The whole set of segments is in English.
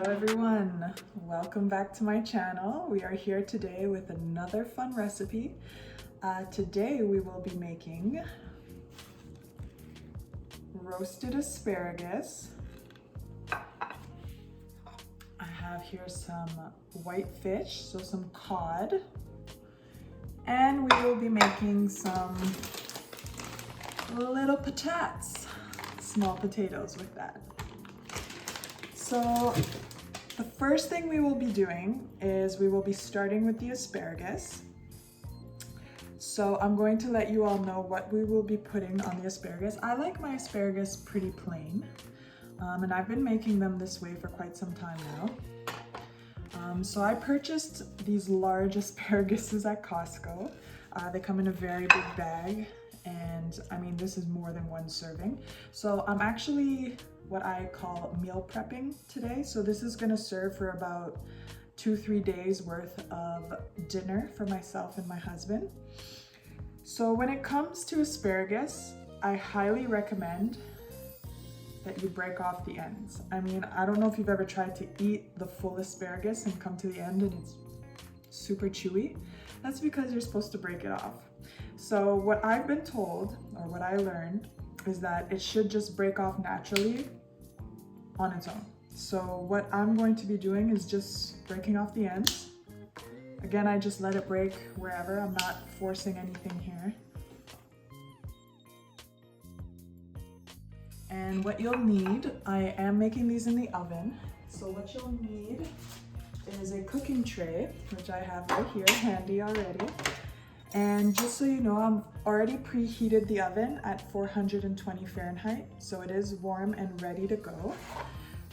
everyone, welcome back to my channel. We are here today with another fun recipe. Today we will be making roasted asparagus. I have here some white fish, so some cod, and we will be making some little patates, small potatoes with that. So the first thing we will be doing is we will be starting with the asparagus. So I'm going to let you all know what we will be putting on the asparagus. I like my asparagus pretty plain, and I've been making them this way for quite some time now. So I purchased these large asparaguses at Costco. They come in a very big bag, and I mean, this is more than one serving. So I'm actually what I call meal prepping today. So this is gonna serve for about 2-3 days worth of dinner for myself and my husband. So when it comes to asparagus, I highly recommend that you break off the ends. I mean, I don't know if you've ever tried to eat the full asparagus and come to the end and it's super chewy. That's because you're supposed to break it off. So what I've been told, or what I learned, is that it should just break off naturally on its own. So what I'm going to be doing is just breaking off the ends. Again, I just let it break wherever. I'm not forcing anything here. And what you'll need, I am making these in the oven. So what you'll need is a cooking tray, which I have right here handy already. And just so you know, I've already preheated the oven at 420 Fahrenheit, so it is warm and ready to go.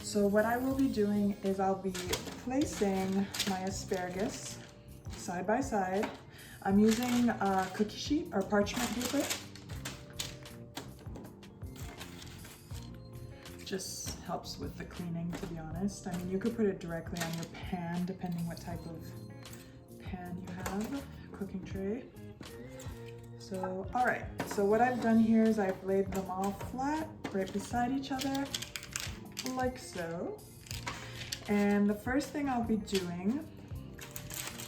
So what I will be doing is I'll be placing my asparagus side by side. I'm using a cookie sheet or parchment paper. Just helps with the cleaning, to be honest. I mean, you could put it directly on your pan, depending what type of pan you have. Cooking tray. So, all right, so what I've done here is I've laid them all flat right beside each other, like so. And the first thing I'll be doing,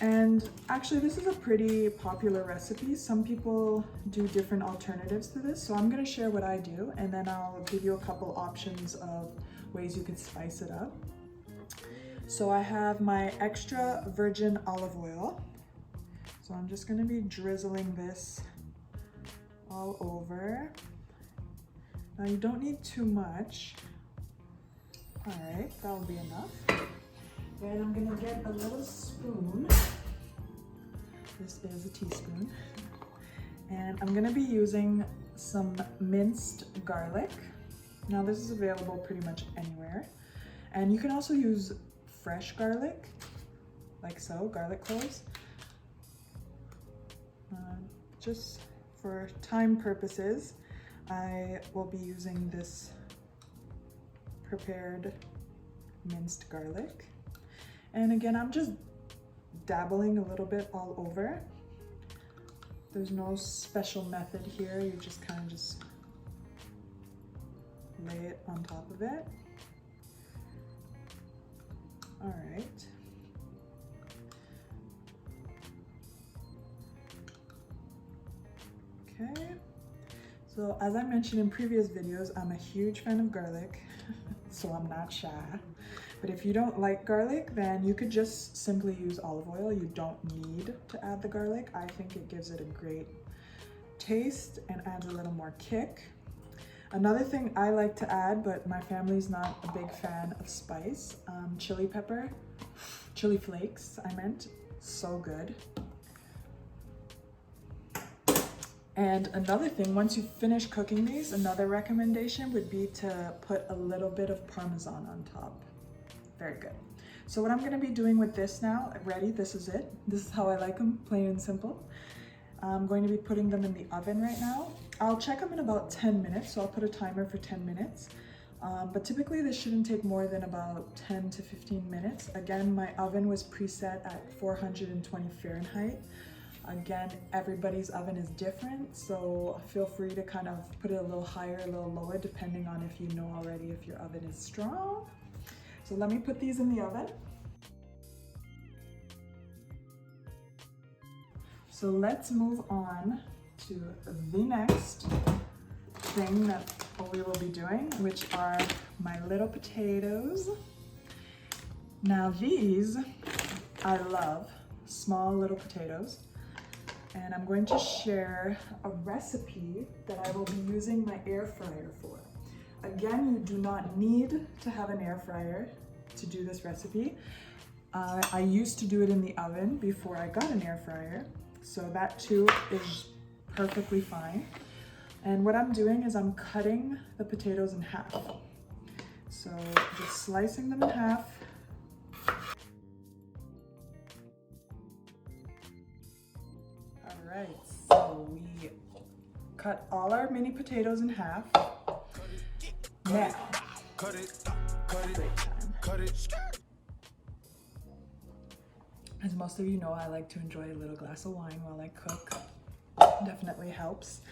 and actually this is a pretty popular recipe. Some people do different alternatives to this, so I'm gonna share what I do, and then I'll give you a couple options of ways you can spice it up. So I have my extra virgin olive oil. So I'm just gonna be drizzling this all over. Now you don't need too much. All right, that'll be enough. Then I'm gonna get a little spoon. This is a teaspoon. And I'm gonna be using some minced garlic. Now this is available pretty much anywhere. And you can also use fresh garlic, like so, garlic cloves. Just for time purposes, I will be using this prepared minced garlic. And again, I'm just dabbling a little bit all over. There's no special method here. You just kind of just lay it on top of it. All right. Okay, so as I mentioned in previous videos, I'm a huge fan of garlic, so I'm not shy. But if you don't like garlic, then you could just simply use olive oil. You don't need to add the garlic. I think it gives it a great taste and adds a little more kick. Another thing I like to add, but my family's not a big fan of spice, chili pepper, chili flakes, I meant. So good. And another thing, once you finish cooking these, another recommendation would be to put a little bit of Parmesan on top. Very good. So what I'm gonna be doing with this now, ready, this is it. This is how I like them, plain and simple. I'm going to be putting them in the oven right now. I'll check them in about 10 minutes, so I'll put a timer for 10 minutes. But typically this shouldn't take more than about 10 to 15 minutes. Again, my oven was preset at 420 Fahrenheit. Again, everybody's oven is different, so feel free to kind of put it a little higher, a little lower, depending on if you know already if your oven is strong. So So let me put these in the oven. So let's move on to the next thing that we will be doing, which are my little potatoes. Now these, I love small little potatoes, and I'm going to share a recipe that I will be using my air fryer for. Again, you do not need to have an air fryer to do this recipe. I used to do it in the oven before I got an air fryer, so that too is perfectly fine. And what I'm doing is I'm cutting the potatoes in half. So just slicing them in half. All right, so we cut all our mini potatoes in half. Now, break time. As most of you know, I like to enjoy a little glass of wine while I cook. Definitely helps.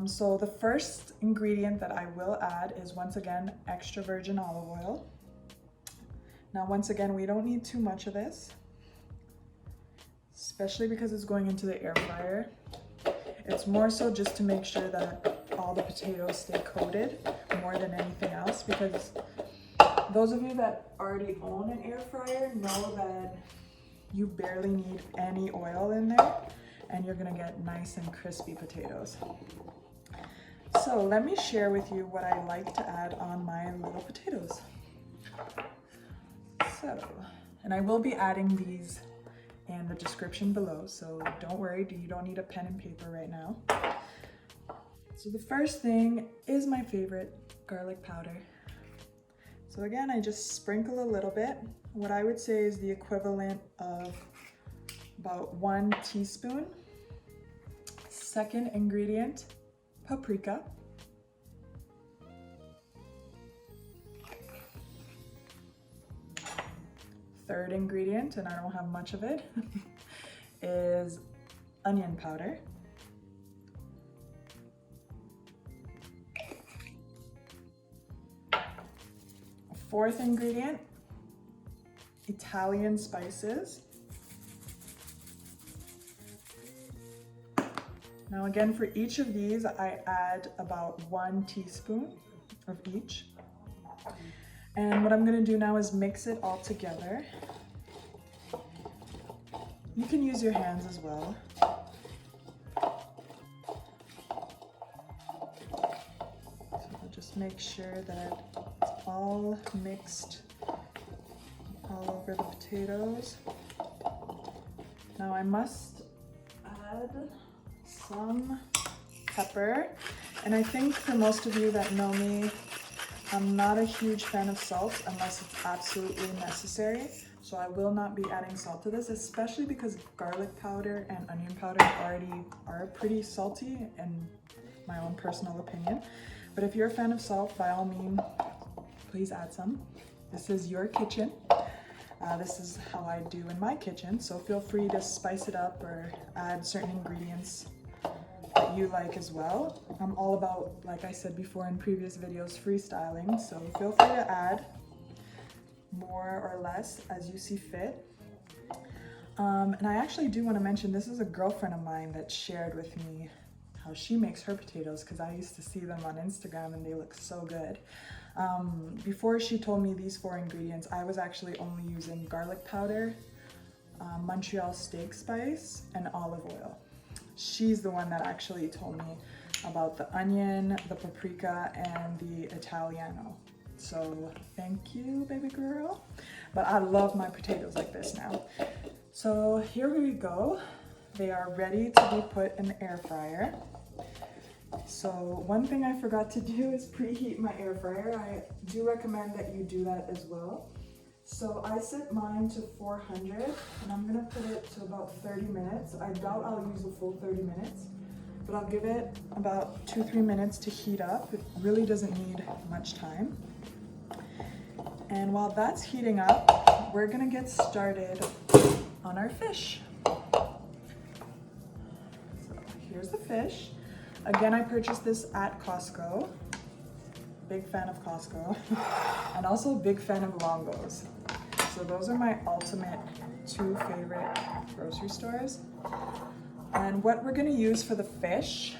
So the first ingredient that I will add is, once again, extra virgin olive oil. Now, once again, we don't need too much of this, especially because it's going into the air fryer. It's more so just to make sure that all the potatoes stay coated more than anything else, because those of you that already own an air fryer know that you barely need any oil in there and you're gonna get nice and crispy potatoes. So let me share with you what I like to add on my little potatoes. So, and I will be adding these in the description below, so don't worry, you don't need a pen and paper right now. So the first thing is my favorite, garlic powder. So again, I just sprinkle a little bit. What I would say is the equivalent of about 1 teaspoon. Second ingredient, paprika. Third ingredient, and I don't have much of it, is onion powder. Fourth ingredient, Italian spices. Now again, for each of these, I add about 1 teaspoon of each. And what I'm gonna do now is mix it all together. You can use your hands as well. So I'll just make sure that it's all mixed all over the potatoes. Now I must add some pepper, and I think for most of you that know me, I'm not a huge fan of salt unless it's absolutely necessary, so I will not be adding salt to this, especially because garlic powder and onion powder already are pretty salty in my own personal opinion. But if you're a fan of salt, by all means, please add some. This is your kitchen. This is how I do in my kitchen, so feel free to spice it up or add certain ingredients that you like as well. I'm all about, like I said before in previous videos, freestyling, so feel free to add more or less as you see fit. And I actually do want to mention, this is a girlfriend of mine that shared with me how she makes her potatoes, because I used to see them on Instagram and they look so good. Before she told me these 4 ingredients, I was actually only using garlic powder, Montreal steak spice, and olive oil. She's the one that actually told me about the onion, the paprika, and the Italiano. So thank you, baby girl. But I love my potatoes like this now. So here we go. They are ready to be put in the air fryer. So one thing I forgot to do is preheat my air fryer. I do recommend that you do that as well. So I set mine to 400 and I'm gonna put it to about 30 minutes. I doubt I'll use the full 30 minutes, but I'll give it about 2-3 minutes to heat up. It really doesn't need much time. And while that's heating up, we're gonna get started on our fish. So here's the fish. Again, I purchased this at Costco. big fan of Costco, and also a big fan of Longo's. So those are my ultimate 2 favorite grocery stores. And what we're gonna use for the fish,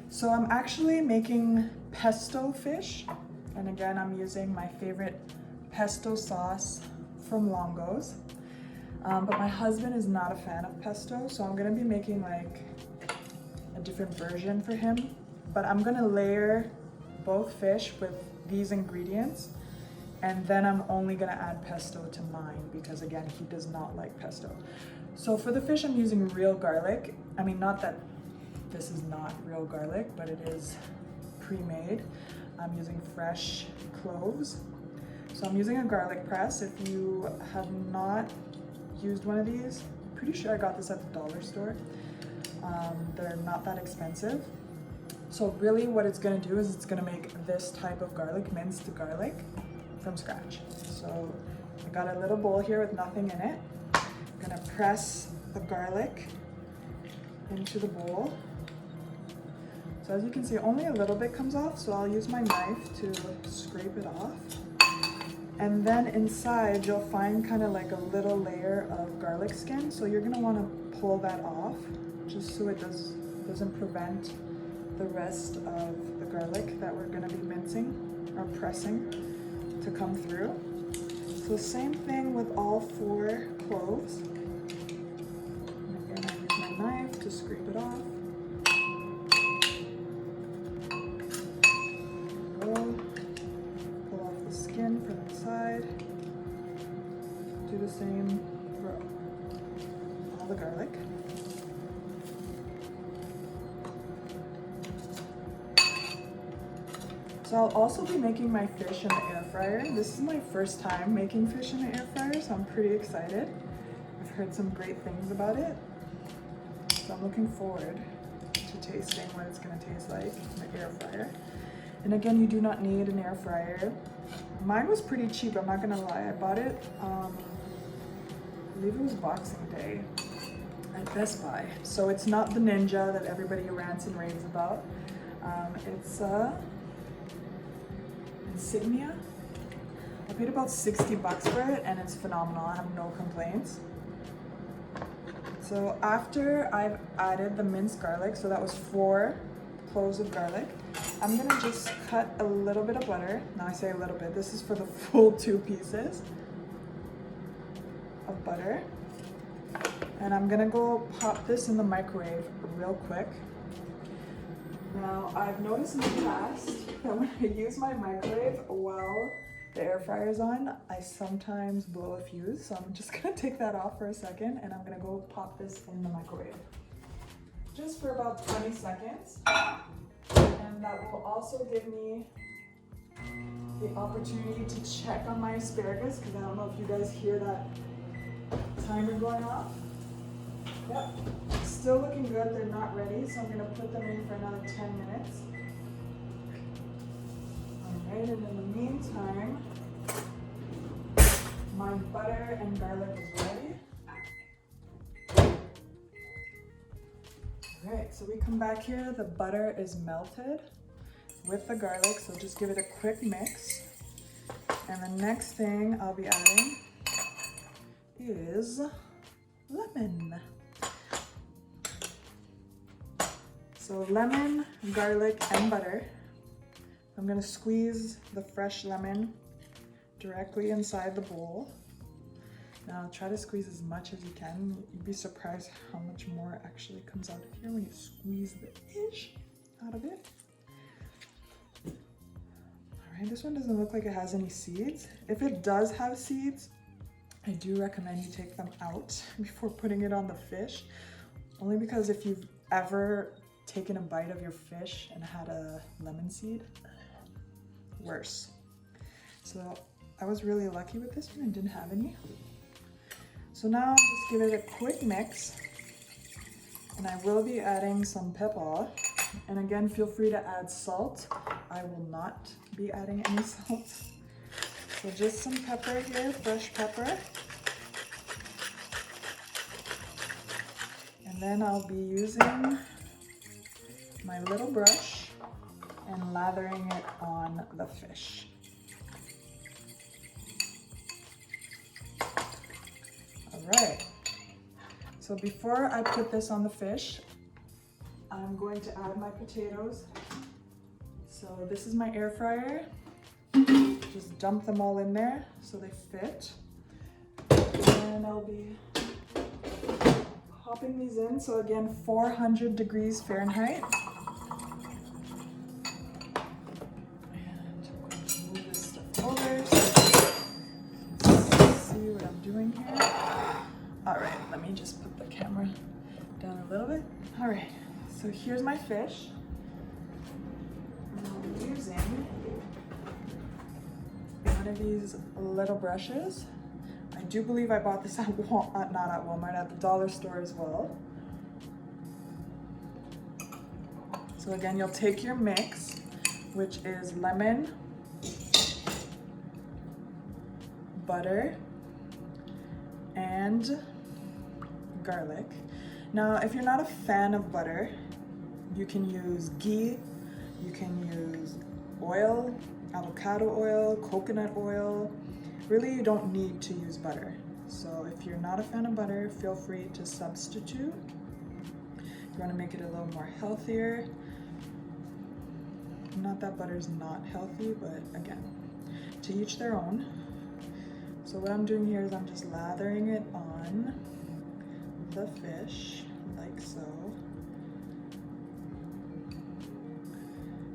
so I'm actually making pesto fish. And again, I'm using my favorite pesto sauce from Longo's. But my husband is not a fan of pesto, so I'm gonna be making like a different version for him. But I'm gonna layer both fish with these ingredients, and then I'm only gonna add pesto to mine because again, he does not like pesto. So for the fish, I'm using real garlic. I mean, not that this is not real garlic, but it is pre-made. I'm using fresh cloves. So I'm using a garlic press. If you have not used one of these, pretty sure I got this at the dollar store. They're not that expensive. So really what it's gonna do is it's gonna make this type of garlic, minced garlic, from scratch. So I got a little bowl here with nothing in it. I'm gonna press the garlic into the bowl. So as you can see, only a little bit comes off, so I'll use my knife to scrape it off. And then inside, you'll find kind of like a little layer of garlic skin. So you're gonna wanna pull that off, just so it doesn't prevent the rest of the garlic that we're gonna be mincing or pressing to come through. So same thing with all 4 cloves. And again, I use my knife to scrape it off. Pull off the skin from inside. Do the same for all the garlic. So I'll also be making my fish in the air fryer. This is my first time making fish in the air fryer, so I'm pretty excited. I've heard some great things about it. So I'm looking forward to tasting what it's gonna taste like in the air fryer. And again, you do not need an air fryer. Mine was pretty cheap, I'm not gonna lie. I bought it, I believe it was Boxing Day at Best Buy. So it's not the Ninja that everybody rants and raves about. It's Insignia. I paid about 60 bucks for it and it's phenomenal. I have no complaints. So after I've added the minced garlic, so that was 4 cloves of garlic, I'm gonna just cut a little bit of butter. Now I say a little bit, this is for the full 2 pieces of butter. And I'm gonna go pop this in the microwave real quick. Now, I've noticed in the past that when I use my microwave while the air fryer's on, I sometimes blow a fuse. So I'm just gonna take that off for a second and I'm gonna go pop this in the microwave. Just for about 20 seconds. And that will also give me the opportunity to check on my asparagus, because I don't know if you guys hear that timer going off. Yep, still looking good. They're not ready, so I'm gonna put them in for another 10 minutes. All right, and in the meantime, my butter and garlic is ready. All right, so we come back here. The butter is melted with the garlic, so just give it a quick mix. And the next thing I'll be adding is lemon. So lemon, garlic, and butter. I'm gonna squeeze the fresh lemon directly inside the bowl. Now try to squeeze as much as you can. You'd be surprised how much more actually comes out of here when you squeeze the ish out of it. All right, this one doesn't look like it has any seeds. If it does have seeds, I do recommend you take them out before putting it on the fish. Only because if you've ever taken a bite of your fish and had a lemon seed, worse. So I was really lucky with this one and didn't have any. So now just give it a quick mix, and I will be adding some pepper. And again, feel free to add salt. I will not be adding any salt. So just some pepper here, fresh pepper. And then I'll be using my little brush and lathering it on the fish. All right. So before I put this on the fish, I'm going to add my potatoes. So this is my air fryer. Just dump them all in there so they fit. And I'll be popping these in. So again, 400 degrees Fahrenheit. And I'm going to move this stuff over so you can see what I'm doing here. All right, let me just put the camera down a little bit. All right, so here's my fish. I'm using one of these little brushes. I do believe I bought this at Walmart, not at Walmart, at the dollar store as well. So again, you'll take your mix, which is lemon, butter, and garlic. Now, if you're not a fan of butter, you can use ghee, you can use oil, avocado oil, coconut oil. Really, you don't need to use butter. So if you're not a fan of butter, feel free to substitute. You want to make it a little more healthier. Not that butter's not healthy, but again, to each their own. So what I'm doing here is I'm just lathering it on the fish, like so.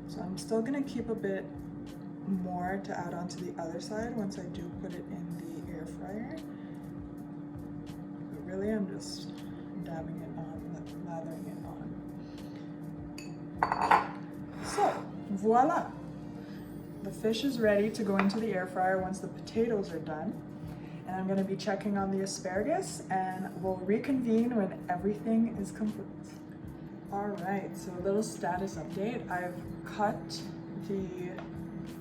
So I'm still gonna keep a bit more to add on to the other side once I do put it in the air fryer. But really I'm just dabbing it on, lathering it on. So, voila! The fish is ready to go into the air fryer once the potatoes are done. And I'm gonna be checking on the asparagus and we'll reconvene when everything is complete. All right, so a little status update. I've cut the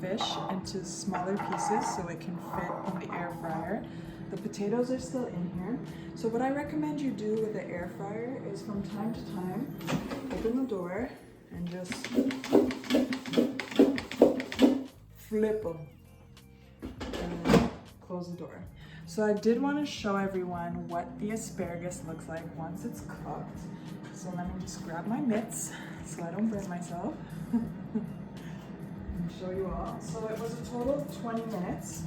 fish into smaller pieces so it can fit in the air fryer. The potatoes are still in here. So what I recommend you do with the air fryer is from time to time, open the door and just flip them and close the door. So I did want to show everyone what the asparagus looks like once it's cooked. So let me just grab my mitts so I don't burn myself. And show you all. So it was a total of 20 minutes.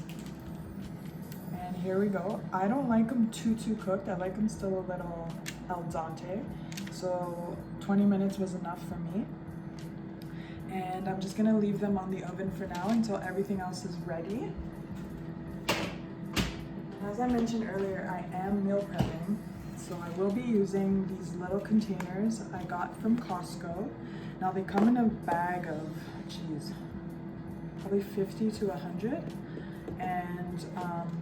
And here we go. I don't like them too cooked. I like them still a little al dente. So 20 minutes was enough for me. And I'm just gonna leave them on the oven for now until everything else is ready. As I mentioned earlier, I am meal prepping. So I will be using these little containers I got from Costco. Now they come in a bag of, probably 50 to 100. And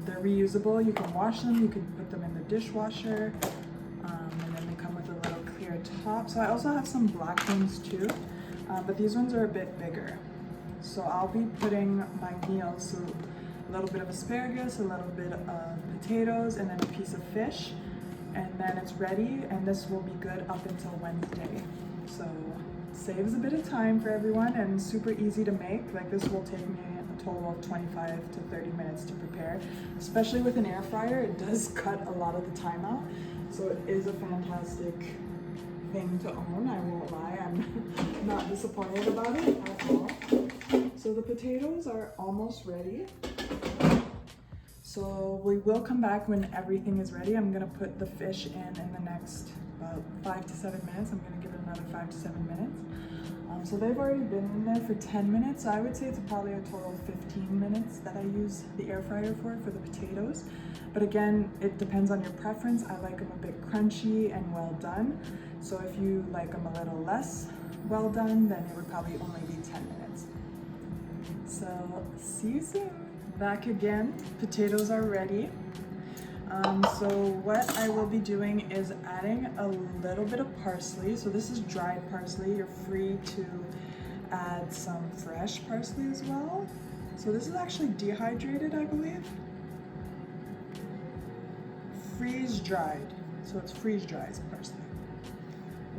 they're reusable. You can wash them, you can put them in the dishwasher. And then they come with a little clear top. So I also have some black ones too, but these ones are a bit bigger. So I'll be putting my meals, so a little bit of asparagus, a little bit of potatoes, and then a piece of fish. And then it's ready, and this will be good up until Wednesday. So saves a bit of time for everyone and super easy to make. Like this will take me a total of 25 to 30 minutes to prepare. Especially with an air fryer, it does cut a lot of the time out. So it is a fantastic thing to own, I won't lie. I'm not disappointed about it at all. So the potatoes are almost ready. So we will come back when everything is ready. I'm gonna put the fish in the next about 5 to 7 minutes. I'm gonna give it another 5 to 7 minutes. So they've already been in there for 10 minutes. So I would say it's probably a total of 15 minutes that I use the air fryer for the potatoes. But again, it depends on your preference. I like them a bit crunchy and well done. So if you like them a little less well done, then it would probably only be 10 minutes. So see you soon. Back again, potatoes are ready. So what I will be doing is adding a little bit of parsley. So this is dried parsley. You're free to add some fresh parsley as well. So this is actually dehydrated, I believe. Freeze dried. So it's freeze dried parsley.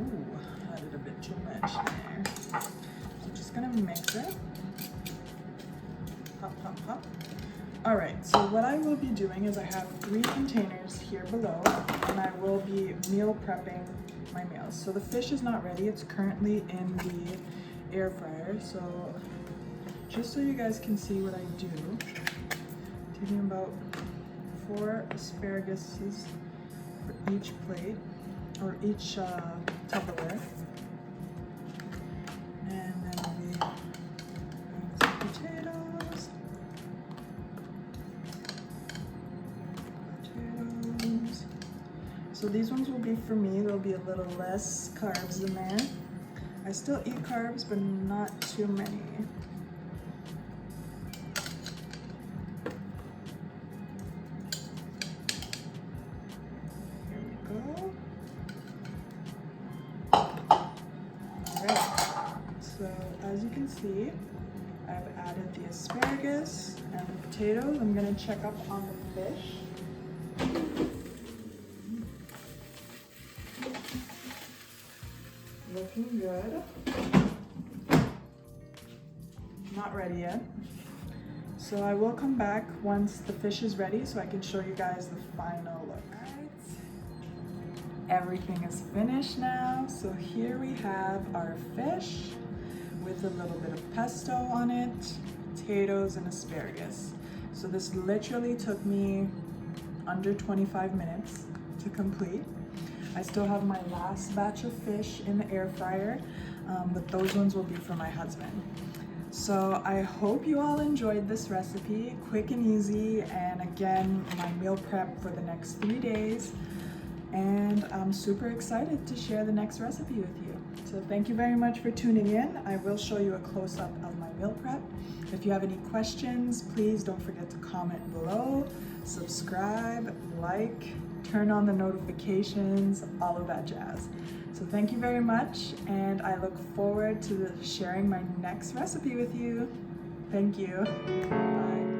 Ooh, added a bit too much there. So I'm just gonna mixer. Pop, pop, pop. All right, so what I will be doing is I have 3 containers here below, and I will be meal prepping my meals. So the fish is not ready, it's currently in the air fryer. So just so you guys can see what I do, taking about 4 asparaguses for each plate, or each Tupperware. And then I'll be adding some potatoes. So these ones will be for me. There'll be a little less carbs in there. I still eat carbs, but not too many. Here we go. Alright, so as you can see, I've added the asparagus and the potatoes. I'm gonna check up on the fish. Looking good. Not ready yet. So I will come back once the fish is ready so I can show you guys the final look. Alright. Everything is finished now. So here we have our fish with a little bit of pesto on it, potatoes and asparagus. So this literally took me under 25 minutes to complete. I still have my last batch of fish in the air fryer, but those ones will be for my husband. So I hope you all enjoyed this recipe, quick and easy, and again, my meal prep for the next 3 days. And I'm super excited to share the next recipe with you. So thank you very much for tuning in. I will show you a close-up of my meal prep. If you have any questions, please don't forget to comment below, subscribe, like, turn on the notifications, all of that jazz. So thank you very much, and I look forward to sharing my next recipe with you. Thank you. Bye.